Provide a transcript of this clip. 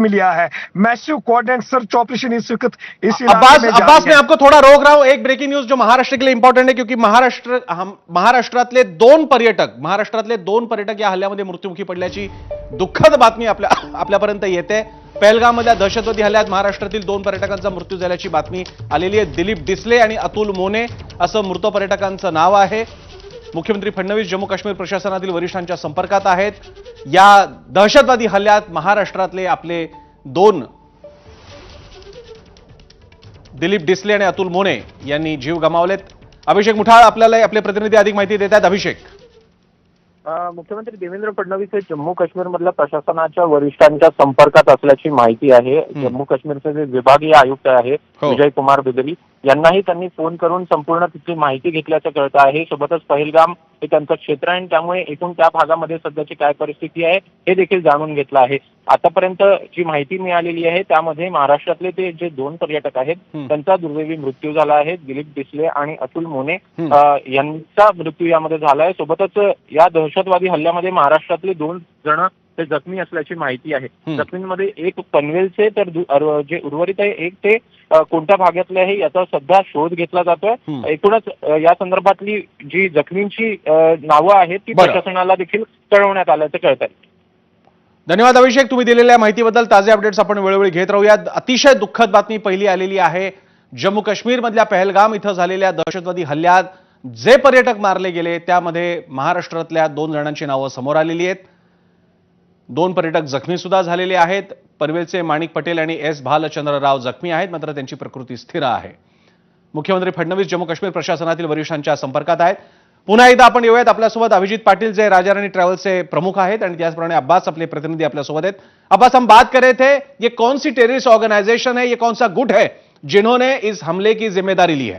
मिला है। Massive coordinate search operation इस वक्त इस अब्बास मैं आपको थोड़ा रोक रहा हूं। एक ब्रेकिंग न्यूज जो महाराष्ट्र के लिए इंपॉर्टंट है, क्योंकि महाराष्ट्रातले दोन पर्यटक या हल्ल्यामध्ये मृत्युमुखी पडल्याची दुःखद बातमी आपल्यापर्यंत येते। पहलगाममधल्या दहशतवादी हल्ल्यात महाराष्ट्रातील दोन पर्यटकांचा मृत्यू झाल्याची बातमी आलेली आहे। दिलीप डिसले आणि अतुल मोने असं मृत पर्यटकांचं नाव आहे। मुख्यमंत्री फडणवीस जम्मू काश्मीर प्रशासनातील वरिष्ठांच्या संपर्कात आहेत। या दहशतवादी हल्ल्यात महाराष्ट्रातले आपले दोन दिलीप डिसले आणि अतुल मोने यांनी जीव गमावलेत। अभिषेक मुठाळ आपल्याला आपले प्रतिनिधी अधिक माहिती देत आहेत। अभिषेक, मुख्यमंत्री देवेंद्र फडणवीस हे जम्मू काश्मीर मधल्या प्रशासनाच्या वरिष्ठांच्या संपर्कात असल्याची माहिती आहे। जम्मू काश्मीरचे जे विभागीय आयुक्त आहे विजय कुमार बिदरी यांनाही त्यांनी फोन करून संपूर्ण तिथली माहिती घेतल्याचं कळतं आहे। सोबतच पहलगाम हे त्यांचं क्षेत्र आहे आणि त्यामुळे एकूण त्या भागामध्ये सध्याची काय परिस्थिती आहे हे देखील जाणून घेतलं आहे। आतापर्यंत जी माहिती मिळालेली आहे त्यामध्ये महाराष्ट्रातले ते जे दोन पर्यटक आहेत त्यांचा दुर्दैवी मृत्यू झाला आहे। दिलीप डिसले आणि अतुल मोने यांचा मृत्यू यामध्ये झाला आहे। सोबतच या दहशतवादी हल्ल्यामध्ये महाराष्ट्रातले 2 जण ते जखमी असल्याची माहिती आहे। जखमींमध्ये एक पनवेलचे तर जे उर्वरित आहे एक ते कोणत्या भागातले आहे याचा सध्या शोध घेतला जातोय। एकूणच या संदर्भातली जी जखमींची नावं आहेत ती प्रशासनाला देखील कळवण्यात आल्याचं कळत आहे। धन्यवाद अभिषेक, तुम्ही दिलेल्या माहितीबद्दल। ताजे अपडेट्स आपण वेळोवेळी घेत राहूयात। अतिशय दुःखद बातमी पहिली आलेली आहे। जम्मू काश्मीर मधल्या पहलगाम इथं झालेल्या दहशतवादी हल्ल्यात जे पर्यटक मारले गेले त्यामध्ये महाराष्ट्रातल्या 2 जणांची नावं समोर आलेली आहेत। 2 पर्यटक जखमी सुद्धा झालेले आहेत। पनवेलचे माणिक पटेल आणि एस भालचंद्रराव जखमी आहेत, मात्र त्यांची प्रकृती स्थिर आहे। मुख्यमंत्री फडणवीस जम्मू काश्मीर प्रशासनातील वरिष्ठांच्या संपर्कात आहेत। पुन्हा एकदा आपण येऊयात आपल्यासोबत अभिजित पाटिल जे राजाराणी ट्रॅव्हल्सचे प्रमुख आहेत आणि त्याचप्रमाणे अब्बास आपले प्रतिनिधी आपल्यासोबत आहेत। अब्बास, हम बात कर रहे थे ये कौन सी टेररिस्ट ऑर्गेनाइजेशन है, ये कौन सा गुट है जिन्होंने इस हमले की जिम्मेदारी ली है?